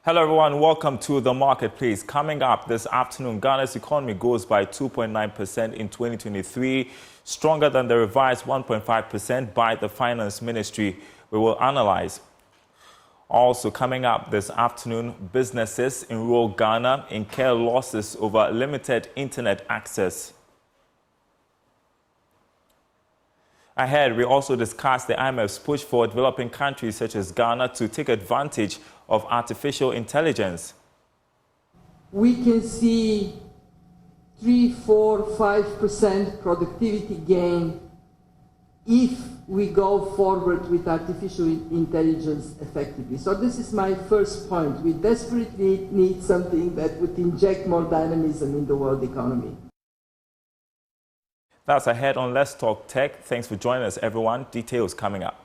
Hello everyone, welcome to the marketplace. Coming up this afternoon, Ghana's economy goes by 2.9% in 2023, stronger than the revised 1.5% by the Finance Ministry. We will analyze. Also coming up this afternoon, businesses in rural Ghana incur losses over limited internet access. Ahead, we also discuss the IMF's push for developing countries such as Ghana to take advantage of artificial intelligence. We can see 3, 4, 5% productivity gain if we go forward with artificial intelligence effectively. So this is my first point. We desperately need something that would inject more dynamism in the world economy. That's ahead on Let's Talk Tech. Thanks for joining us, everyone. Details coming up.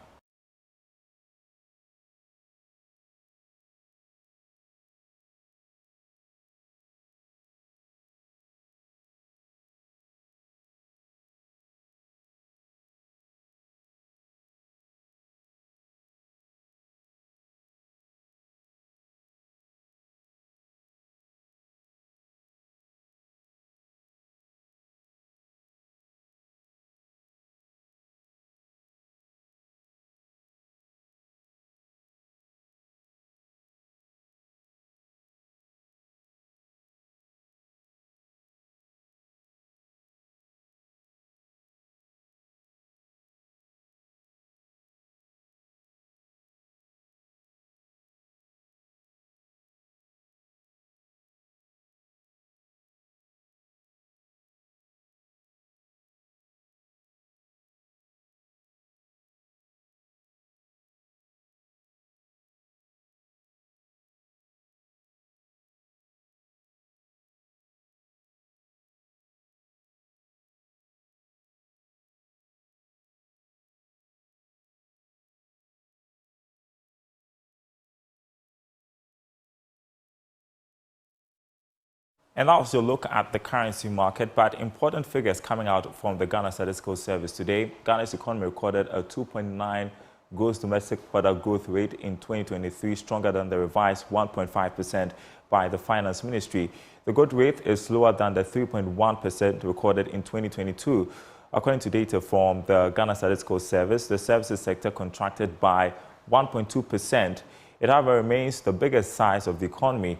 And also look at the currency market, but important figures coming out from the Ghana Statistical Service today. Ghana's economy recorded a 2.9 gross domestic product growth rate in 2023, stronger than the revised 1.5% by the Finance Ministry. The growth rate is lower than the 3.1% recorded in 2022. According to data from the Ghana Statistical Service, the services sector contracted by 1.2%. It, however, remains the biggest size of the economy.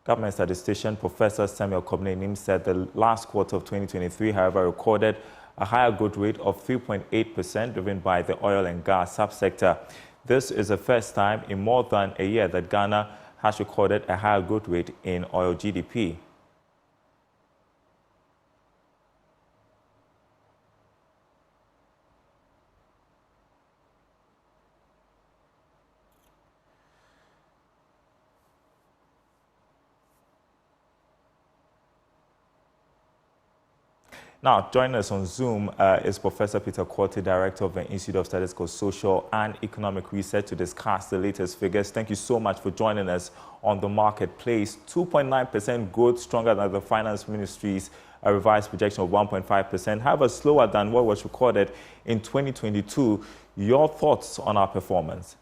Government statistician Professor Samuel Kobnenim said the last quarter of 2023, however, recorded a higher growth rate of 3.8%, driven by the oil and gas subsector. This is the first time in more than a year that Ghana has recorded a higher growth rate in oil GDP. Now, joining us on Zoom is Professor Peter Quartey, Director of the Institute of Statistical, Social and Economic Research, to discuss the latest figures. Thank you so much for joining us on the marketplace. 2.9% growth, stronger than the Finance Ministry's revised projection of 1.5%, however, slower than what was recorded in 2022. Your thoughts on our performance?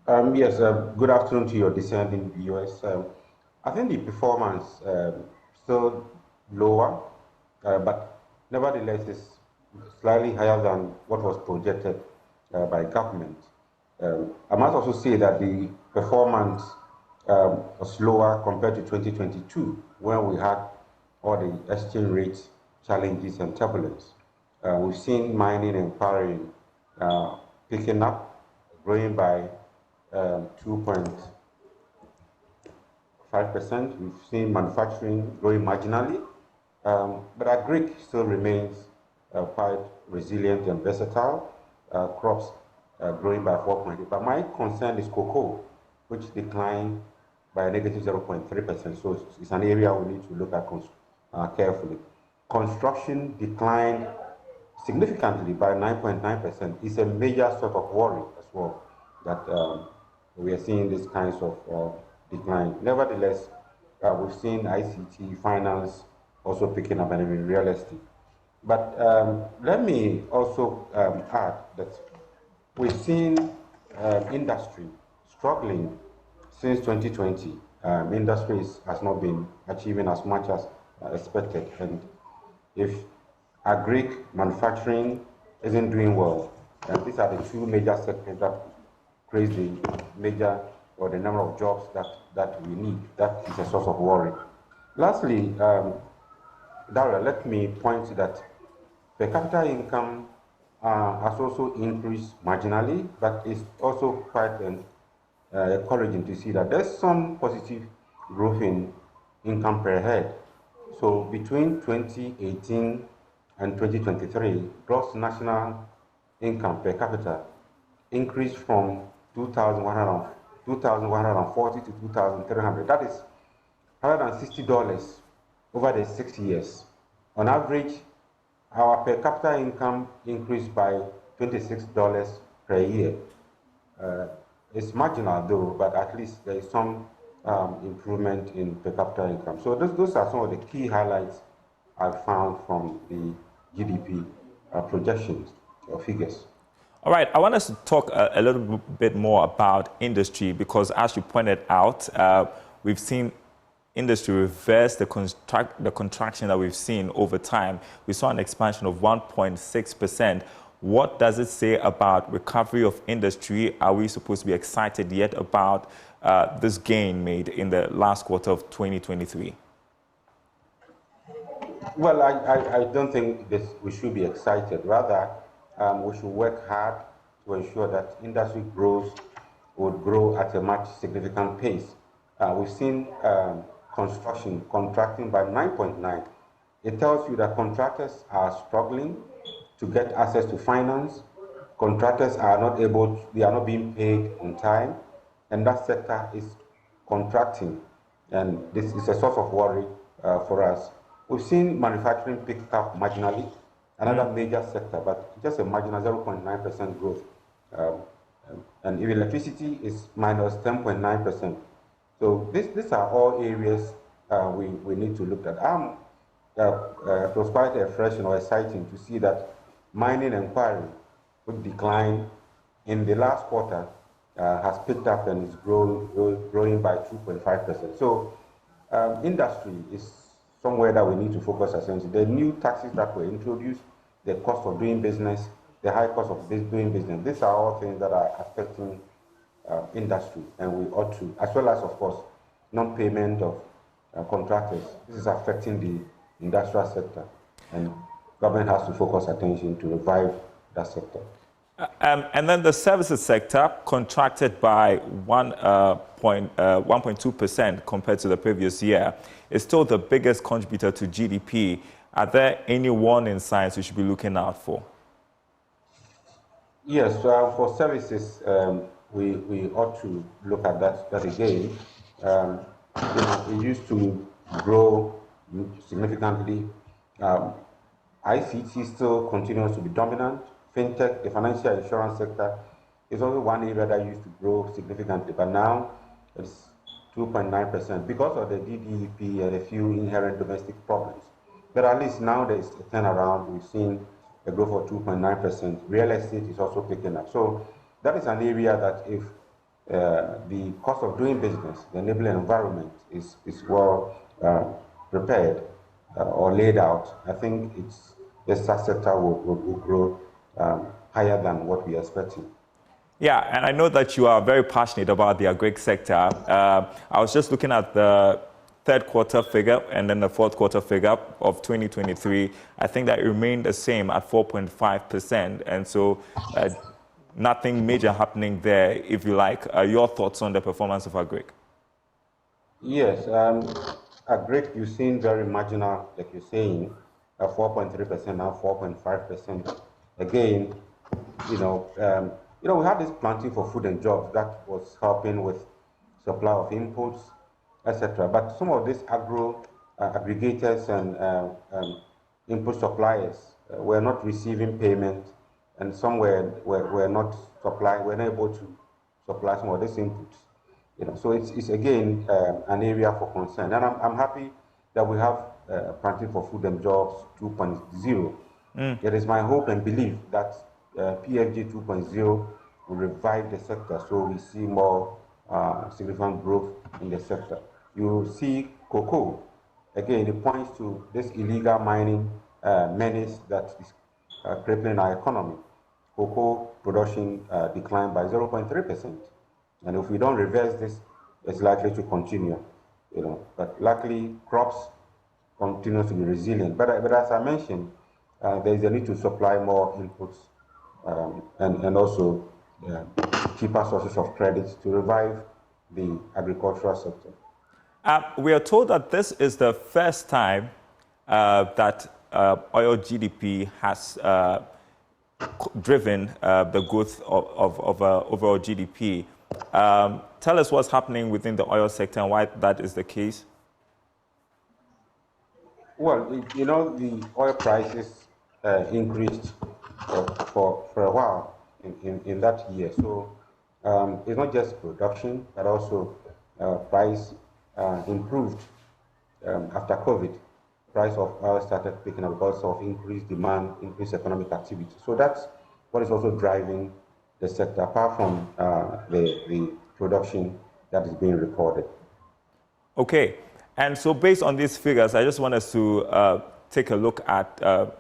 Yes, good afternoon to your discerning viewers. I think the performance still lower, but nevertheless is slightly higher than what was projected by government. I must also say that the performance was lower compared to 2022, when we had all the exchange rate challenges and turbulence. We've seen mining and quarrying picking up, growing by 2.5%. We've seen manufacturing growing marginally, but our Greek still remains quite resilient and versatile. Crops growing by 4.8%. But my concern is cocoa, which declined by a negative 0.3%. So it's an area we need to look at carefully. Construction declined significantly by 9.9%. It's a major sort of worry as well that we are seeing these kinds of decline. Nevertheless, we've seen ICT, finance also picking up, and even real estate. But let me also add that we've seen industry struggling since 2020. Industry has not been achieving as much as expected. And if agri manufacturing isn't doing well, these are the two major sectors that create the major or the number of jobs that we need. That is a source of worry. Lastly, Daryl, let me point that per capita income has also increased marginally, but it's also quite encouraging to see that there's some positive growth in income per head. So between 2018 and 2023, gross national income per capita increased from 2,140 to 2,300. That is $160 over the 6 years. On average, our per capita income increased by $26 per year. It's marginal though, but at least there is some improvement in per capita income. So those are some of the key highlights I found from the GDP projections or figures. All right, I want us to talk a little bit more about industry because, as you pointed out, we've seen industry reverse the contraction that we've seen over time. We saw an expansion of 1.6%. What does it say about recovery of industry? Are we supposed to be excited yet about this gain made in the last quarter of 2023? Well, I don't think we should be excited. Rather, we should work hard to ensure that industry growth would grow at a much significant pace. We've seen construction contracting by 9.9. It tells you that contractors are struggling to get access to finance. Contractors are not being paid on time, and that sector is contracting. And this is a source of worry for us. We've seen manufacturing pick up marginally, another major sector, but just a marginal 0.9% growth. And if electricity is minus 10.9%. So these are all areas we need to look at. It was quite refreshing or exciting to see that mining inquiry, which declined in the last quarter, has picked up and is growing by 2.5%. So industry is somewhere that we need to focus attention. The new taxes that were introduced, the cost of doing business, the high cost of doing business, these are all things that are affecting industry, and we ought to, as well as, of course, non-payment of contractors. This is affecting the industrial sector, and government has to focus attention to revive that sector. And then the services sector contracted by 1.2% compared to the previous year. It's still the biggest contributor to GDP. Are there any warning signs we should be looking out for? Yes, for services, we ought to look at that again. It used to grow significantly. ICT still continues to be dominant. Fintech, the financial insurance sector, is also one area that used to grow significantly, but now it's 2.9% because of the DDEP and a few inherent domestic problems. But at least now there's a turnaround. We've seen a growth of 2.9%. Real estate is also picking up. So that is an area that if the cost of doing business, the enabling environment is well prepared or laid out, I think the sector will grow higher than what we are expecting. Yeah, and I know that you are very passionate about the agri sector. I was just looking at the third quarter figure and then the fourth quarter figure of 2023. I think that it remained the same at 4.5%. And so nothing major happening there, if you like. Your thoughts on the performance of agri? Yes, agri, you've seen very marginal, like you're saying, 4.3%, now 4.5%. Again, we had this planting for food and jobs that was helping with supply of inputs, etc. But some of these aggregators and input suppliers were not receiving payment, and some were not able to supply some of these inputs. So it's again an area for concern, and I'm happy that we have planting for food and jobs 2.0. It is my hope and belief that PFJ 2.0 will revive the sector, so we see more significant growth in the sector. You see cocoa, again, it points to this illegal mining menace that is crippling our economy. Cocoa production declined by 0.3%. And if we don't reverse this, it's likely to continue. But luckily, crops continue to be resilient. But as I mentioned, there is a need to supply more inputs and also cheaper sources of credit to revive the agricultural sector. We are told that this is the first time that oil GDP has driven the growth of overall GDP. Tell us what's happening within the oil sector and why that is the case. Well, the oil prices increased for a while in that year. So it's not just production, but also price improved after COVID. Price of oil started picking up because of increased demand, increased economic activity. So that's what is also driving the sector, apart from the production that is being recorded. Okay. And so based on these figures, I just want us to take a look at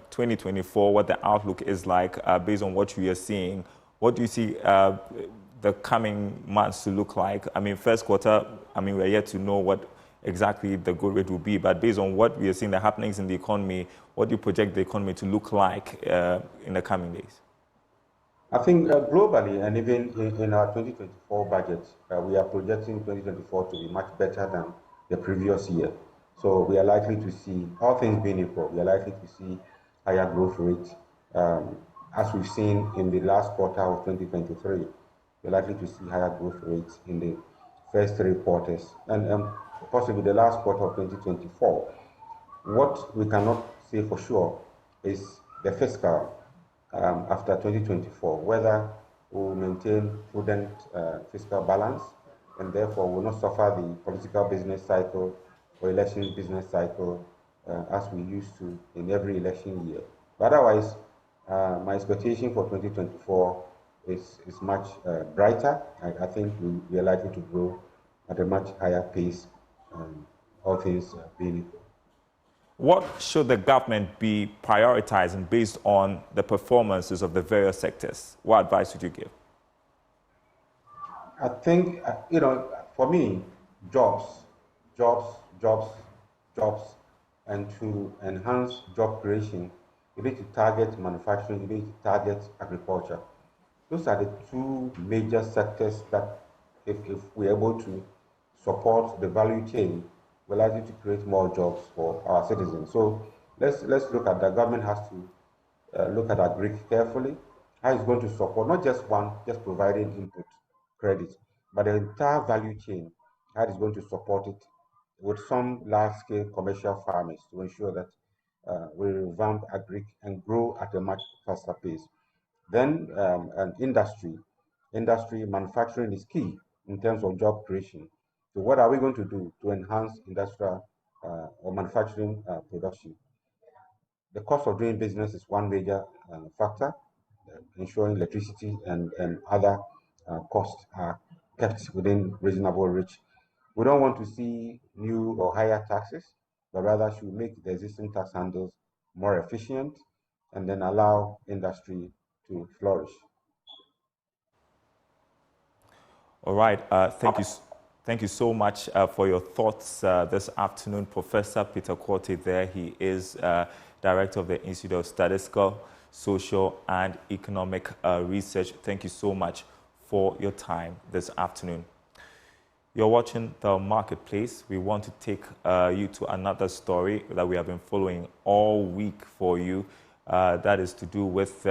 2024, what the outlook is like based on what we are seeing. What do you see the coming months to look like? I mean, first quarter, we're yet to know what exactly the growth rate will be, but based on what we are seeing, the happenings in the economy, what do you project the economy to look like in the coming days? I think globally, and even in our 2024 budget, we are projecting 2024 to be much better than the previous year. So we are likely to see, all things being equal, we are likely to see higher growth rates as we've seen in the last quarter of 2023. We're likely to see higher growth rates in the first 3 quarters and possibly the last quarter of 2024. What we cannot say for sure is the fiscal after 2024, whether we will maintain prudent fiscal balance and therefore will not suffer the political business cycle or election business cycle as we used to in every election year. But otherwise, my expectation for 2024 is much brighter. I think we are likely to grow at a much higher pace, all things being equal. What should the government be prioritizing based on the performances of the various sectors? What advice would you give? I think, for me, jobs, and to enhance job creation, you need to target manufacturing, you need to target agriculture. Those are the 2 major sectors that if we're able to support the value chain, we're likely to create more jobs for our citizens. So let's look at the government has to look at agric carefully, how it's going to support not just providing input credit, but the entire value chain, how it's going to support it with some large-scale commercial farmers to ensure that we revamp agric and grow at a much faster pace. Then industry, manufacturing is key in terms of job creation. So what are we going to do to enhance industrial or manufacturing production? The cost of doing business is one major factor, ensuring electricity and other costs are kept within reasonable reach. We don't want to see new or higher taxes, but rather should make the existing tax handles more efficient and then allow industry to flourish. All right. Thank you so much for your thoughts this afternoon. Professor Peter Quartey there. He is Director of the Institute of Statistical, Social and Economic Research. Thank you so much for your time this afternoon. You're watching The Marketplace. We want to take you to another story that we have been following all week for you. That is to do with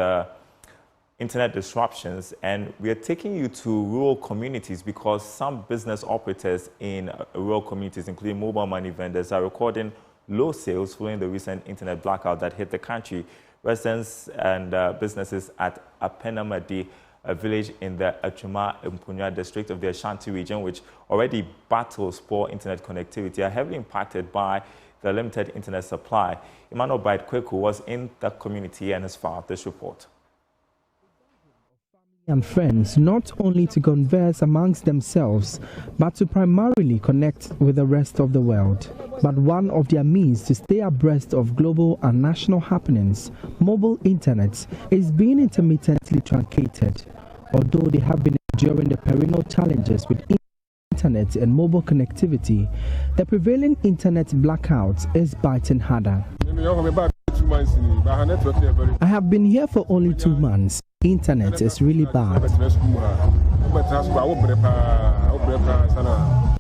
internet disruptions, and we are taking you to rural communities because some business operators in rural communities, including mobile money vendors, are recording low sales following the recent internet blackout that hit the country. Residents and businesses at Apenamadi, a village in the Achuma Mpunya district of the Ashanti region, which already battles poor internet connectivity, are heavily impacted by the limited internet supply. Emmanuel Kwawu was in the community and has filed this report. and friends not only to converse amongst themselves, but to primarily connect with the rest of the world. But one of their means to stay abreast of global and national happenings, mobile internet, is being intermittently truncated. Although they have been enduring the perennial challenges with internet and mobile connectivity, the prevailing internet blackout is biting harder. I have been here for only 2 months. Internet is really bad.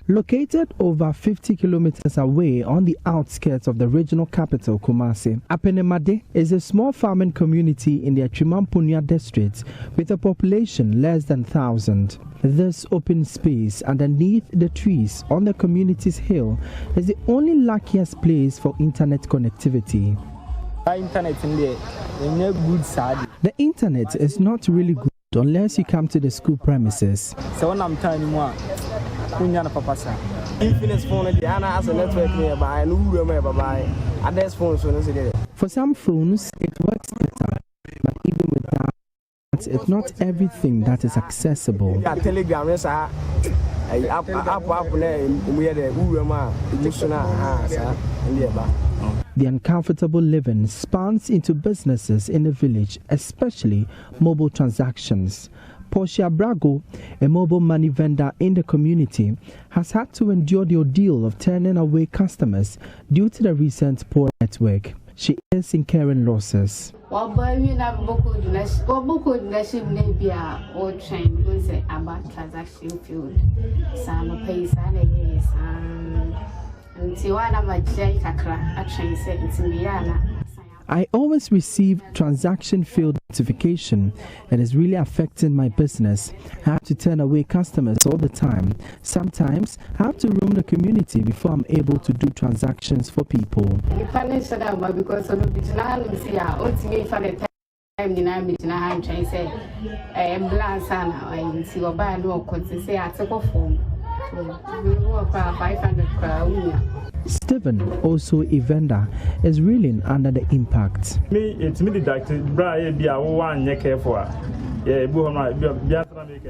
Located over 50 kilometers away on the outskirts of the regional capital, Kumasi, Apenemade is a small farming community in the Achimampunya district with a population less than 1,000. This open space underneath the trees on the community's hill is the only luckiest place for internet connectivity. The internet is not really good unless you come to the school premises. So when I'm telling you, for some phones, it works better, but even with that, it's not everything that is accessible. The uncomfortable living spans into businesses in the village, especially mobile transactions. Portia Brago, a mobile money vendor in the community, has had to endure the ordeal of turning away customers due to the recent poor network. She is incurring losses. I always receive transaction field notification. It is really affecting my business. I have to turn away customers all the time. Sometimes I have to roam the community before I'm able to do transactions for people. Stephen, also a vendor, is reeling under the impact.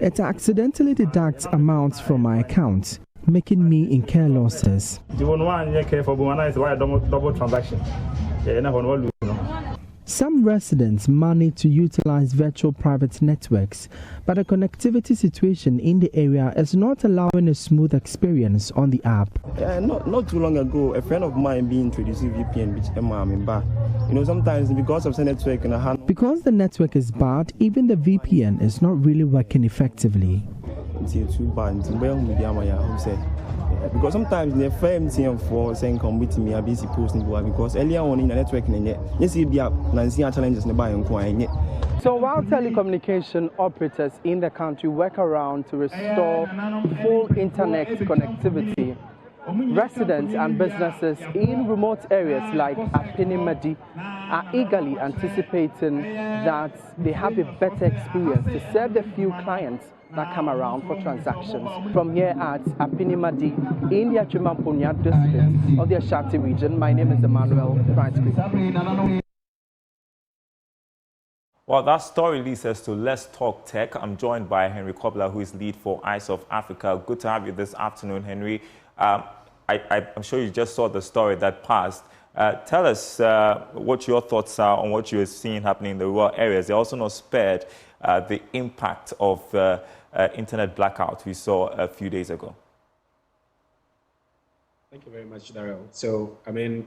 It accidentally deducts amounts from my account, making me incur losses. Some residents manage to utilize virtual private networks, but the connectivity situation in the area is not allowing a smooth experience on the app. Not too long ago, a friend of mine being introduced to VPN, which sometimes because of the network Because the network is bad, even the VPN is not really working effectively. Because sometimes the firm for saying come with me, I be supposed to go because earlier on in the network, yes, it be challenges. So while telecommunication operators in the country work around to restore full internet connectivity, residents and businesses in remote areas like Apenemade are eagerly anticipating that they have a better experience to serve the few clients that come around for transactions. From here at Apenemade in the Achimampunya district of the Ashanti region, my name is Emmanuel Francis. Well, that story leads us to Let's Talk Tech. I'm joined by Henry Kobler, who is lead for Eyes of Africa. Good to have you this afternoon, Henry. I'm sure you just saw the story that passed. Tell us what your thoughts are on what you are seeing happening in the rural areas. They're also not spared the impact of internet blackout we saw a few days ago. Thank you very much, Daryl. So,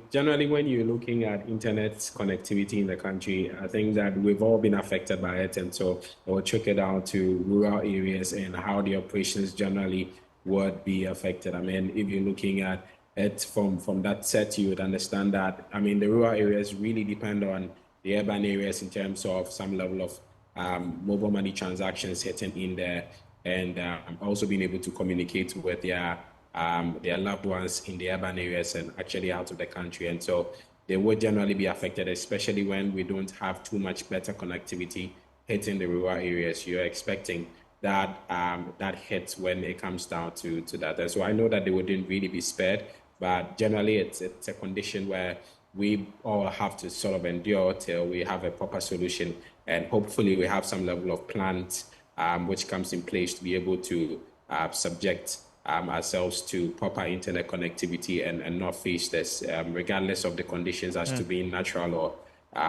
generally, when you're looking at internet connectivity in the country, I think that we've all been affected by it. And so it will trickle down to rural areas and how the operations generally would be affected. If you're looking at it from that set, you would understand that, the rural areas really depend on the urban areas in terms of some level of mobile money transactions hitting in there and also being able to communicate with their loved ones in the urban areas and actually out of the country. And so they would generally be affected, especially when we don't have too much better connectivity hitting the rural areas. You're expecting that hit when it comes down to that. And so I know that they wouldn't really be spared, but generally it's a condition where we all have to sort of endure till we have a proper solution. And hopefully we have some level of planned which comes in place to be able to subject ourselves to proper internet connectivity and not face this, regardless of the conditions as to being natural or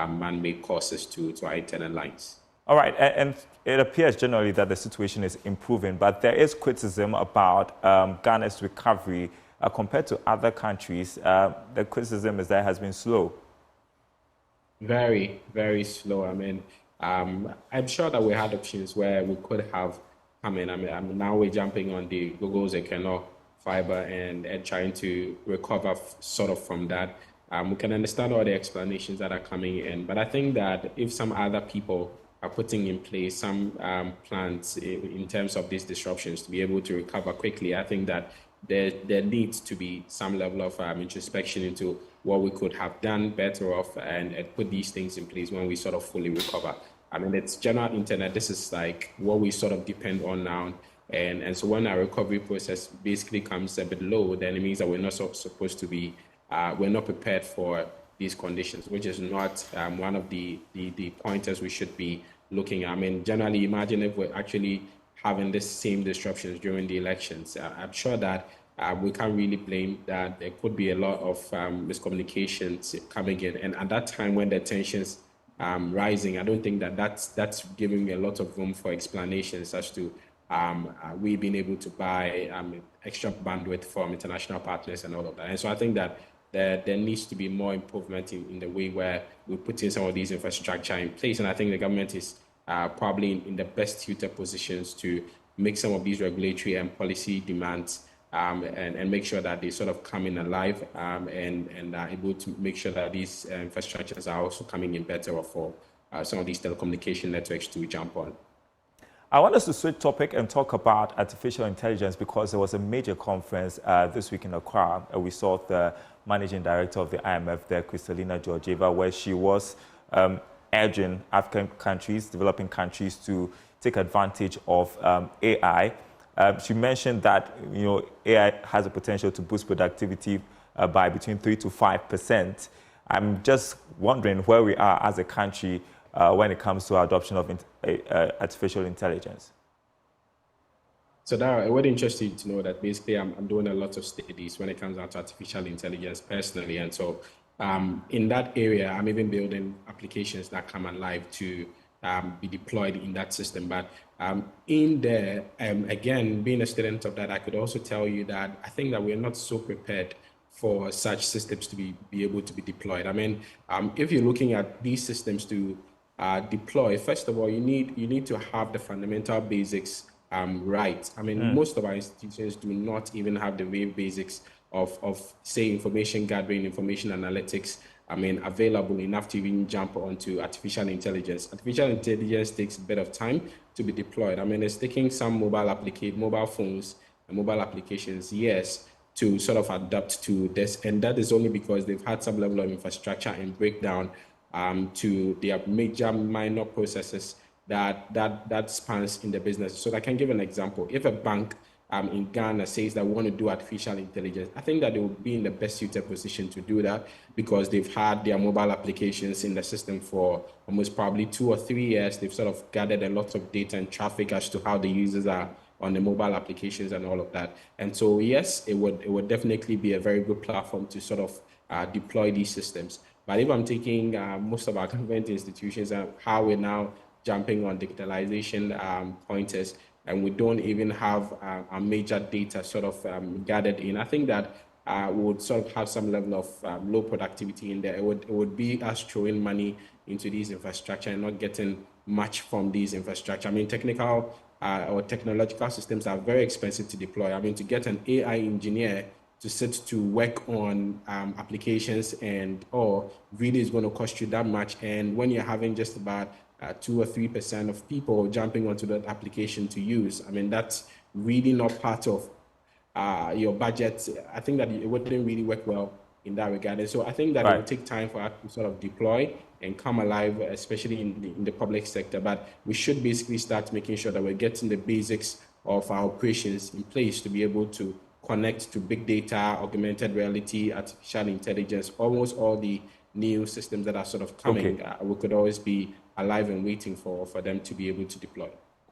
man-made causes to our internet lines. All right, and it appears generally that the situation is improving, but there is criticism about Ghana's recovery compared to other countries. The criticism is that it has been slow. Very, very slow. I mean, I'm sure that we had options where we could have come in. I mean, now we're jumping on the Google's Econo fiber and trying to recover sort of from that. We can understand all the explanations that are coming in, but I think that if some other people are putting in place some plans in terms of these disruptions to be able to recover quickly, I think that there needs to be some level of introspection into what we could have done better off and put these things in place when we sort of fully recover. I mean, it's general internet. This is like what we sort of depend on now. And so when our recovery process basically comes a bit low, then it means that we're not supposed to be, we're not prepared for these conditions, which is not one of the pointers we should be looking at. I mean, generally, imagine if we're actually having the same disruptions during the elections. I'm sure that we can't really blame that. There could be a lot of miscommunications coming in. And at that time when the tensions rising, I don't think that that's giving a lot of room for explanations as to we being able to buy extra bandwidth from international partners and all of that. And so I think that there needs to be more improvement in the way where we put in some of these infrastructure in place. And I think the government is probably in the best suited positions to make some of these regulatory and policy demands and make sure that they sort of come in alive and are able to make sure that these infrastructures are also coming in better for some of these telecommunication networks to jump on. I want us to switch topic and talk about artificial intelligence because there was a major conference this week in Accra. We saw the managing director of the IMF there, Kristalina Georgieva, where she was urging African countries, developing countries, to take advantage of AI. She mentioned that AI has a potential to boost productivity by between 3 to 5%. I'm just wondering where we are as a country when it comes to our adoption of artificial intelligence. So Daryl, it would interest you to know that basically I'm doing a lot of studies when it comes down to artificial intelligence personally. And so in that area, I'm even building applications that come alive to be deployed in that system. But in there, again, being a student of that, I could also tell you that I think that we're not so prepared for such systems to be able to be deployed. I mean, if you're looking at these systems to deploy, first of all, you need to have the fundamental basics right. I mean, most of our institutions do not even have the real basics of say, information gathering, information analytics, available enough to even jump onto artificial intelligence. Artificial intelligence takes a bit of time to be deployed. I mean, it's taking some mobile phones and mobile applications, yes, to sort of adapt to this. And that is only because they've had some level of infrastructure and breakdown to their major minor processes that spans in the business. So I can give an example. If a bank in Ghana says that we want to do artificial intelligence, I think that they will be in the best suited position to do that because they've had their mobile applications in the system for almost probably 2 or 3 years. They've sort of gathered a lot of data and traffic as to how the users are on the mobile applications and all of that. And so, yes, it would definitely be a very good platform to sort of deploy these systems. But if I'm taking most of our government institutions and how we're now jumping on digitalization pointers, and we don't even have a major data sort of gathered in, I think that we would sort of have some level of low productivity in there. It would be us throwing money into these infrastructure and not getting much from these infrastructure. I mean, technical or technological systems are very expensive to deploy. I mean, to get an AI engineer to sit to work on applications or really is going to cost you that much. And when you're having just about 2 or 3% of people jumping onto that application to use, I mean, that's really not part of your budget. I think that it wouldn't really work well in that regard. And so I think that It will take time for us to sort of deploy and come alive, especially in the public sector. But we should basically start making sure that we're getting the basics of our operations in place to be able to connect to big data, augmented reality, artificial intelligence, almost all the new systems that are sort of coming. We could always be alive and waiting for them to be able to deploy.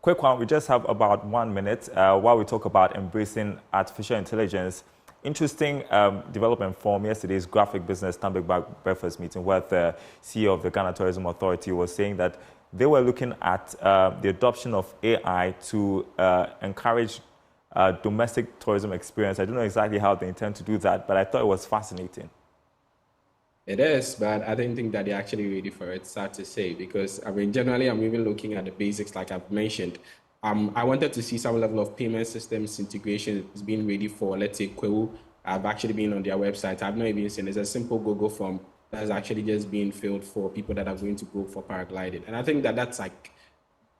quick one, we just have about 1 minute while we talk about embracing artificial intelligence. Interesting development from yesterday's graphic business Stanbic breakfast meeting, where the CEO of the Ghana Tourism Authority was saying that they were looking at the adoption of AI to encourage domestic tourism experience. I don't know exactly how they intend to do that, but I thought it was fascinating. It is, but I don't think that they're actually ready for it, sad to say, because, I mean, generally, I'm even looking at the basics, like I've mentioned. I wanted to see some level of payment systems integration is being ready for, let's say, Kwawu. I've actually been on their website. I've not even seen there's a simple Google form that's actually just being filled for people that are going to go for paragliding. And I think that that's like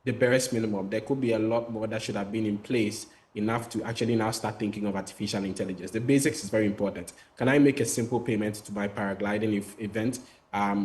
the barest minimum. There could be a lot more that should have been in place enough to actually now start thinking of artificial intelligence. The basics is very important. Can I make a simple payment to my paragliding event?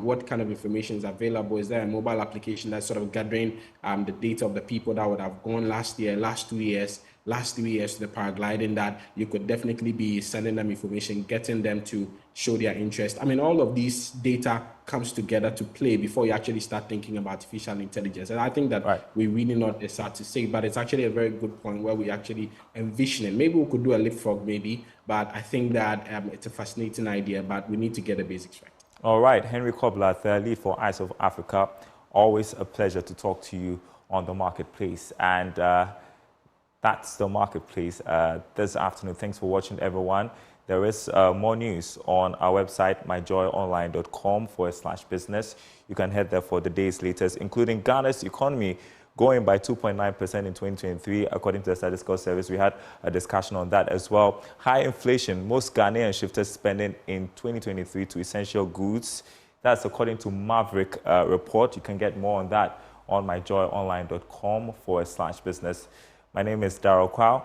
What kind of information is available? Is there a mobile application that's sort of gathering the data of the people that would have gone last year, last 2 years, last 3 years to the paragliding, that you could definitely be sending them information, getting them to show their interest? I mean, all of these data comes together to play before you actually start thinking about artificial intelligence. And I think that we really not decide to say, but it's actually a very good point where we actually envision it. Maybe we could do a leapfrog, maybe, but I think that it's a fascinating idea, but we need to get the basics right. All right, Henry Kobler, lead for Eyes of Africa. Always a pleasure to talk to you on the marketplace. And that's the marketplace this afternoon. Thanks for watching, everyone. There is more news on our website, myjoyonline.com/business. You can head there for the day's latest, including Ghana's economy going by 2.9% in 2023, according to the Statistical Service. We had a discussion on that as well. High inflation, most Ghanaians shifted spending in 2023 to essential goods. That's according to Maverick report. You can get more on that on myjoyonline.com/business. My name is Daryl Kwawu.